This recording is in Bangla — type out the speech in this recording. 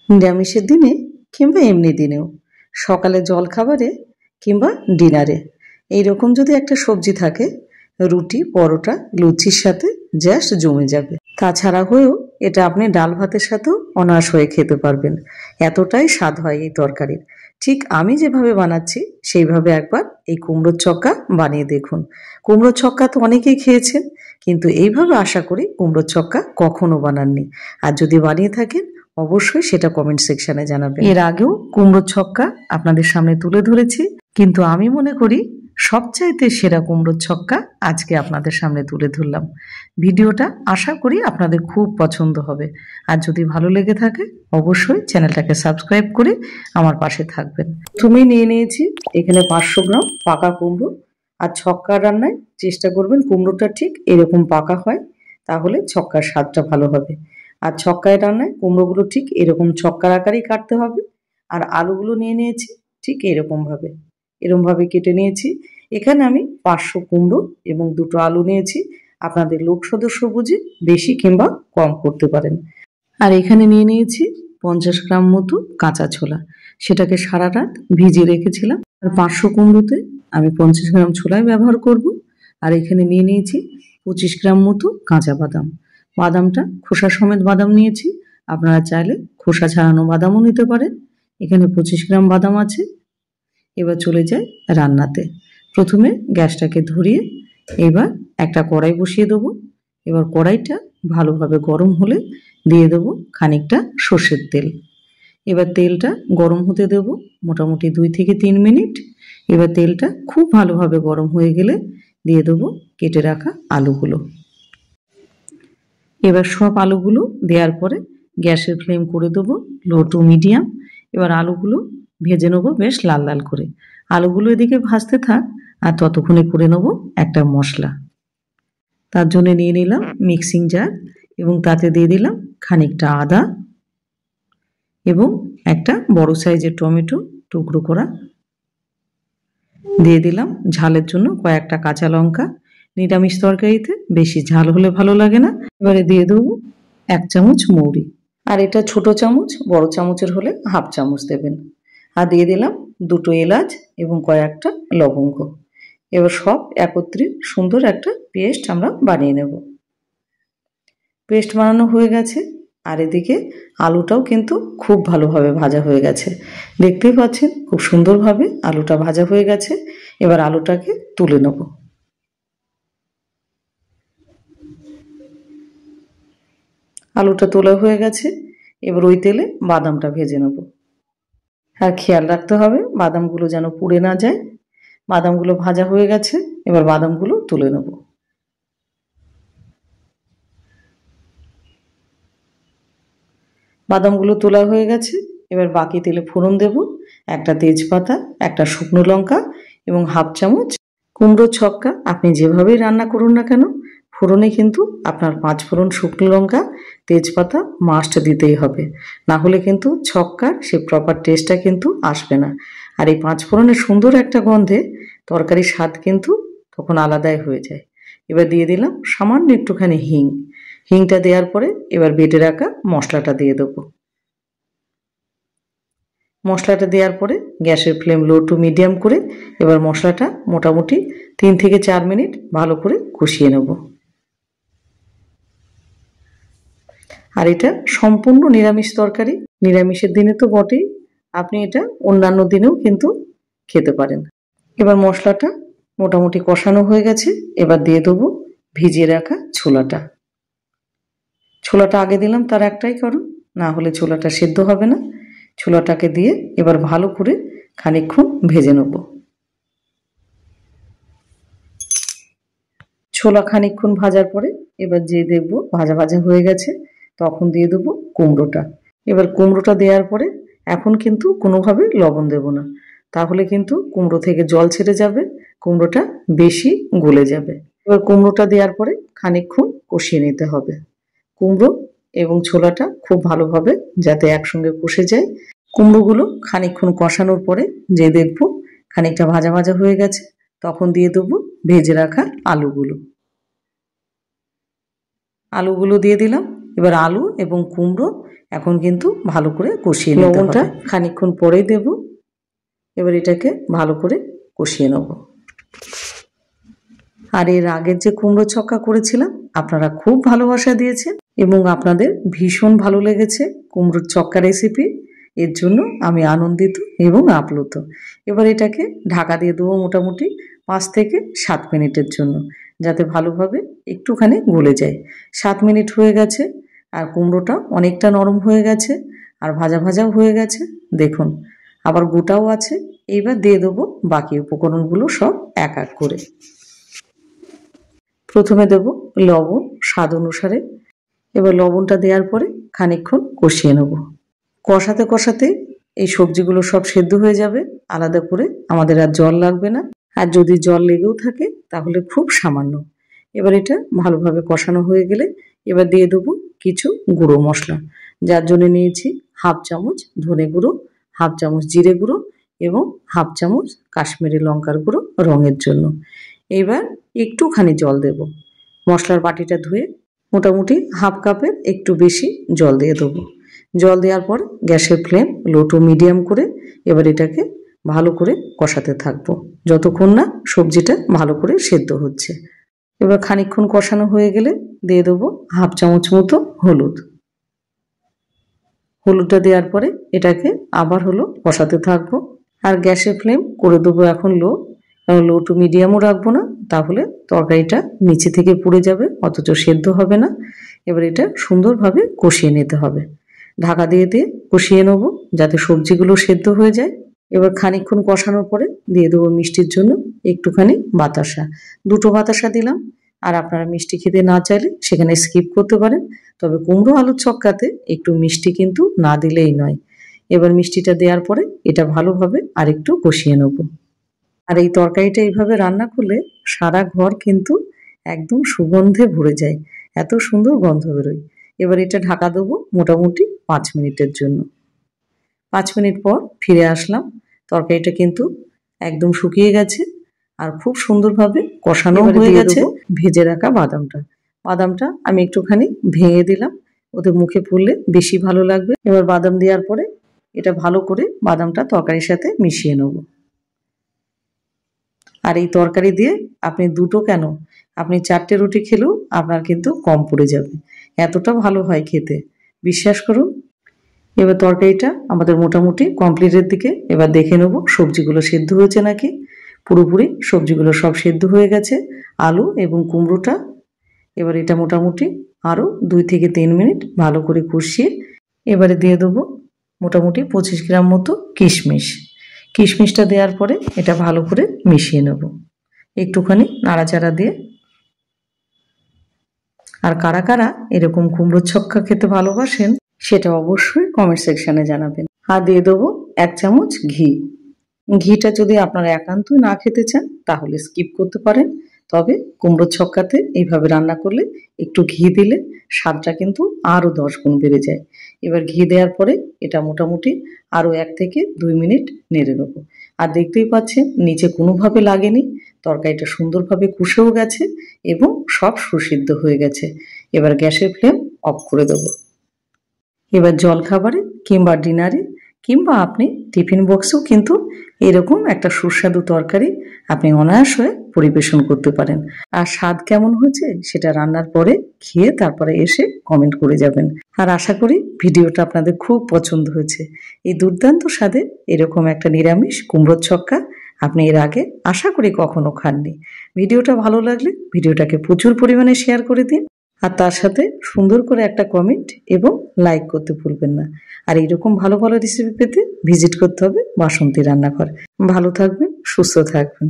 নিরামিষের দিনে কিংবা এমনি দিনেও সকালে জলখাবারে কিংবা ডিনারে এইরকম যদি একটা সবজি থাকে, রুটি পরোটা লুচির সাথে জাস্ট জমে যাবে। তাছাড়া হয়েও এটা আপনি ডাল ভাতের সাথেও অনায়াস হয়ে খেতে পারবেন, এতটাই স্বাদ হয় এই তরকারির। ঠিক আমি যেভাবে বানাচ্ছি সেইভাবে একবার এই কুমড়োর ছক্কা বানিয়ে দেখুন। কুমড়োর ছক্কা তো অনেকেই খেয়েছেন, কিন্তু এইভাবে আশা করি কুমড়োর ছক্কা কখনো বানাননি। আর যদি বানিয়ে থাকেন অবশ্যই সেটা কমেন্ট সেকশনে জানাবেন। এর আগেও কুমড়োর ছক্কা আপনাদের সামনে তুলে ধরেছি, কিন্তু আমি মনে করি সবচাইতে সেরা কুমড়োর ছক্কা আজকে আপনাদের সামনে তুলে ধরলাম। ভিডিওটা আশা করি আপনাদের খুব পছন্দ হবে। আর যদি ভালো লেগে থাকে অবশ্যই চ্যানেলটাকে সাবস্ক্রাইব করে আমার পাশে থাকবেন। প্রথমেই নিয়ে নিয়েছি এখানে 500 গ্রাম পাকা কুমড়ো। আর ছক্কা রান্নায় চেষ্টা করবেন কুমড়োটা ঠিক এরকম পাকা হয়, তাহলে ছক্কার স্বাদটা ভালো হবে। আর ছক্কায় রান্নায় কুমড়োগুলো ঠিক এরকম ছক্কার আকারেই কাটতে হবে। আর আলুগুলো নিয়ে নিয়েছি ঠিক এরকমভাবে কেটে নিয়েছি। এখানে আমি 500 কুমড়ো এবং 2টো আলু নিয়েছি। আপনাদের লোক সদস্য বুঝে বেশি কিংবা কম করতে পারেন। আর এখানে নিয়ে নিয়েছি 50 গ্রাম মতো কাঁচা ছোলা, সেটাকে সারা রাত ভিজিয়ে রেখেছিলাম। আর 500 কুমড়োতে আমি 50 গ্রাম ছোলাই ব্যবহার করব। আর এখানে নিয়ে নিয়েছি 25 গ্রাম মতো কাঁচা বাদাম। বাদামটা খোসা সমেত বাদাম নিয়েছি, আপনারা চাইলে খোসা ছাড়ানো বাদামও নিতে পারেন। এখানে 25 গ্রাম বাদাম আছে। এবার চলে যাই রান্নাতে। প্রথমে গ্যাসটাকে ধরিয়ে এবার একটা কড়াই বসিয়ে দেবো। এবার কড়াইটা ভালোভাবে গরম হলে দিয়ে দেবো খানিকটা সর্ষের তেল। এবার তেলটা গরম হতে দেব মোটামুটি 2 থেকে 3 মিনিট। এবার তেলটা খুব ভালোভাবে গরম হয়ে গেলে দিয়ে দেবো কেটে রাখা আলুগুলো। এবার সব আলুগুলো দেওয়ার পরে গ্যাসের ফ্লেম করে দেবো লো টু মিডিয়াম। এবার আলুগুলো ভেজে নেবো বেশ লাল লাল করে। আলুগুলো এদিকে ভাজতে থাক, আর ততক্ষণে করে নেবো একটা মশলা। তার জন্য নিয়ে নিলাম মিক্সিং জার এবং তাতে দিয়ে দিলাম খানিকটা আদা এবং একটা বড় সাইজের টমেটো টুকরো করা। দিয়ে দিলাম ঝালের জন্য কয়েকটা কাঁচা লঙ্কা। নিরামিষ তরকারিতে বেশি ঝাল হলে ভালো লাগে না। এবারে দিয়ে দেবো 1 চামচ মৌরি। আর এটা ছোট চামচ, বড় চামচের হলে হাফ চামচ দেবেন। আর দিয়ে দিলাম 2টো এলাচ এবং কয়েকটা লবঙ্গ। এবার সব একত্রে সুন্দর একটা পেস্ট আমরা বানিয়ে নেব। পেস্ট বানানো হয়ে গেছে। আর এদিকে আলুটাও কিন্তু খুব ভালোভাবে ভাজা হয়ে গেছে। দেখতেই পাচ্ছেন খুব সুন্দরভাবে আলুটা ভাজা হয়ে গেছে। এবার আলুটাকে তুলে নেব। আলুটা তোলা হয়ে গেছে। এবার ওই তেলে বাদামটা ভেজে নেব। আর খেয়াল রাখতে হবে বাদামগুলো যেন পুড়ে না যায়। বাদামগুলো ভাজা হয়ে গেছে। এবার বাদামগুলো তুলে নেব। বাদামগুলো তোলা হয়ে গেছে। এবার বাকি তেলে ফোড়ন দেব একটা তেজপাতা, একটা শুকনো লঙ্কা এবং হাফ চামচ কুমড়োর ছক্কা। আপনি যেভাবেই রান্না করুন না কেন ফোড়নে কিন্তু আপনার 5 ফোড়ন, শুকনো লঙ্কা, তেজপাতা মাস্ট দিতেই হবে, না হলে কিন্তু ছক্কার সে প্রপার টেস্টটা কিন্তু আসবে না। আর এই 5 ফোড়নের সুন্দর একটা গন্ধে তরকারির স্বাদ কিন্তু তখন আলাদাই হয়ে যায়। এবার দিয়ে দিলাম সামান্য একটুখানি হিং। হিংটা দেওয়ার পরে এবার বেটে রাখা মশলাটা দিয়ে দেবো। মশলাটা দেওয়ার পরে গ্যাসের ফ্লেম লো টু মিডিয়াম করে এবার মশলাটা মোটামুটি 3 থেকে 4 মিনিট ভালো করে কষিয়ে নেব। আর এটা সম্পূর্ণ নিরামিষ তরকারি। নিরামিষের দিনে তো বটেই, আপনি এটা অন্যান্য দিনেও কিন্তু খেতে পারেন। এবার মশলাটা মোটামুটি কষানো হয়ে গেছে। এবার দিয়ে দেবো ভিজিয়ে রাখা ছোলাটা। ছোলাটা আগে দিলাম তার একটাই কারণ, না হলে ছোলাটা সেদ্ধ হবে না। ছোলাটাকে দিয়ে এবার ভালো করে খানিকক্ষণ ভেজে নেব। ছোলা খানিকক্ষণ ভাজার পরে এবার যে দেখব ভাজা ভাজা হয়ে গেছে, তখন দিয়ে দেবো কুমড়োটা। এবার কুমড়োটা দেওয়ার পরে এখন কিন্তু কোনোভাবে লবণ দেব না, তাহলে কিন্তু কুমড়ো থেকে জল ছেড়ে যাবে, কুমড়োটা বেশি গলে যাবে। এবার কুমড়োটা দেওয়ার পরে খানিকক্ষণ কষিয়ে নিতে হবে। কুমড়ো এবং ছোলাটা খুব ভালোভাবে যাতে একসঙ্গে কষে যায়। কুমড়োগুলো খানিকক্ষণ কষানোর পরে যে দেখব খানিকটা ভাজা ভাজা হয়ে গেছে, তখন দিয়ে দেবো ভেজে রাখা আলুগুলো। আলুগুলো দিয়ে দিলাম এবার আলু এবং কুমড়ো এখন কিন্তু ভালো করে কষিয়ে নিতে হবে। লবণটা খানিকক্ষণ পরেই দেব। এবার এটাকে ভালো করে কষিয়ে নেব। আর এর আগের যে কুমড়ো ছক্কা করেছিলাম আপনারা খুব ভালোবাসা দিয়েছেন এবং আপনাদের ভীষণ ভালো লেগেছে কুমড়োর ছক্কা রেসিপি। এর জন্য আমি আনন্দিত এবং আপ্লুত। এবার এটাকে ঢাকা দিয়ে দেবো মোটামুটি 5 থেকে 7 মিনিটের জন্য, যাতে ভালোভাবে একটুখানি গলে যায়। 7 মিনিট হয়ে গেছে আর কুমড়োটা অনেকটা নরম হয়ে গেছে আর ভাজা ভাজাও হয়ে গেছে। দেখুন আবার গোটাও আছে। এইবার দিয়ে দেবো বাকি উপকরণগুলো সব এক এক করে। প্রথমে দেব লবণ স্বাদ অনুসারে। এবার লবণটা দেওয়ার পরে খানিকক্ষণ কষিয়ে নেব। কষাতে কষাতে এই সবজিগুলো সব সেদ্ধ হয়ে যাবে, আলাদা করে আমাদের আর জল লাগবে না। আর যদি জল লেগেও থাকে তাহলে খুব সামান্য। এবার এটা ভালোভাবে কষানো হয়ে গেলে এবার দিয়ে দেবো কিছু গুঁড়ো মশলা, যার জন্য নিয়েছি হাফ চামচ ধনে গুঁড়ো, হাফ চামচ জিরে গুঁড়ো এবং হাফ চামচ কাশ্মীরি লঙ্কার গুঁড়ো রঙের জন্য। এবার একটুখানি জল দেব। মশলার বাটিটা ধুয়ে মোটামুটি হাফ কাপের একটু বেশি জল দিয়ে দেবো। জল দেওয়ার পর গ্যাসের ফ্লেম লো টু মিডিয়াম করে এবার এটাকে ভালো করে কষাতে থাকবো যতক্ষণ না সবজিটা ভালো করে সেদ্ধ হচ্ছে। এবার খানিকক্ষণ কষানো হয়ে গেলে দিয়ে দেবো হাফ চামচ মতো হলুদ। হলুদটা দেওয়ার পরে এটাকে আবার কষাতে থাকবো। আর গ্যাসের ফ্লেম করে দেবো এখন লো টু মিডিয়ামও রাখবো না, তাহলে তরকারিটা নিচে থেকে পুড়ে যাবে অথচ সেদ্ধ হবে না। এবার এটা সুন্দরভাবে কষিয়ে নিতে হবে। ঢাকা দিয়ে দিয়ে কষিয়ে নেব যাতে সবজিগুলো সেদ্ধ হয়ে যায়। এবার খানিকক্ষণ কষানোর পরে দিয়ে দেবো মিষ্টির জন্য একটুখানি বাতাসা। 2টো বাতাসা দিলাম। আর আপনারা মিষ্টি খেতে না চাইলে সেখানে স্কিপ করতে পারেন, তবে কুমড়ো আলুর ছক্কাতে একটু মিষ্টি কিন্তু না দিলেই নয়। এবার মিষ্টিটা দেওয়ার পরে এটা ভালোভাবে আরেকটু কষিয়ে নেব। আর এই তরকারিটা এইভাবে রান্না করলে সারা ঘর কিন্তু একদম সুগন্ধে ভরে যায়, এত সুন্দর গন্ধ বেরোয়। এবার এটা ঢাকা দেবো মোটামুটি 5 মিনিটের জন্য। 5 মিনিট পর ফিরে আসলাম। তরকারিটা কিন্তু একদম শুকিয়ে গেছে আর খুব সুন্দরভাবে কষানো হয়ে গেছে। ভেজে রাখা বাদামটা আমি একটুখানি ভেঙে দিলাম, ওতে মুখে পড়লে বেশি ভালো লাগবে। এবার বাদাম দেওয়ার পরে এটা ভালো করে বাদামটা তরকারির সাথে মিশিয়ে নেব। আর এই তরকারি দিয়ে আপনি 2টো কেন, আপনি 4টে রুটি খেলেও আপনার কিন্তু কম পড়ে যাবে, এতটা ভালো হয় খেতে, বিশ্বাস করুন। এবার তরকারিটা আমাদের মোটামুটি কমপ্লিটের দিকে। এবার দেখে নেব সবজিগুলো সেদ্ধ হয়েছে নাকি। পুরোপুরি সবজিগুলো সব সেদ্ধ হয়ে গেছে, আলু এবং কুমড়োটা। এবার এটা মোটামুটি আরও 2 থেকে 3 মিনিট ভালো করে কষিয়ে এবারে দিয়ে দেবো মোটামুটি 25 গ্রাম মতো কিশমিশটা দেওয়ার পরে এটা ভালো করে মিশিয়ে নেব একটুখানি নাড়াচাড়া দিয়ে। আর কারা কারা এরকম কুমড়োর ছক্কা খেতে ভালোবাসেন সেটা অবশ্যই কমেন্ট সেকশনে জানাবেন। আর দিয়ে দেবো 1 চামচ ঘি। ঘিটা যদি আপনারা একান্তই না খেতে চান তাহলে স্কিপ করতে পারেন, তবে কুমড়োর ছক্কাতে এইভাবে রান্না করলে একটু ঘি দিলে স্বাদটা কিন্তু আরও 10 গুণ বেড়ে যায়। এবার ঘি দেওয়ার পরে এটা মোটামুটি আরও 1 থেকে 2 মিনিট নেড়ে নেব। আর দেখতেই পাচ্ছেন নিচে কোনোভাবে লাগেনি, তরকারিটা সুন্দরভাবে কষেও গেছে এবং সব সুসিদ্ধ হয়ে গেছে। এবার গ্যাসের ফ্লেম অফ করে দেবো। এবার জলখাবারে কিংবা ডিনারে কিংবা আপনি টিফিন বক্সেও কিন্তু এরকম একটা সুস্বাদু তরকারি আপনি অনায়াস হয়ে পরিবেশন করতে পারেন। আর স্বাদ কেমন হয়েছে সেটা রান্নার পরে খেয়ে তারপরে এসে কমেন্ট করে যাবেন। আর আশা করি ভিডিওটা আপনাদের খুব পছন্দ হয়েছে। এই দুর্দান্ত স্বাদে এরকম একটা নিরামিষ কুমড়োর ছক্কা আপনি এর আগে আশা করি কখনো খাননি। ভিডিওটা ভালো লাগলে ভিডিওটাকে প্রচুর পরিমাণে শেয়ার করে দিন, আর তার সাথে সুন্দর করে একটা কমেন্ট এবং লাইক করতে ভুলবেন না। আর এইরকম ভালো ভালো রেসিপি পেতে ভিজিট করতে হবে বাসন্তী রান্নাঘর। ভালো থাকবেন, সুস্থ থাকবেন।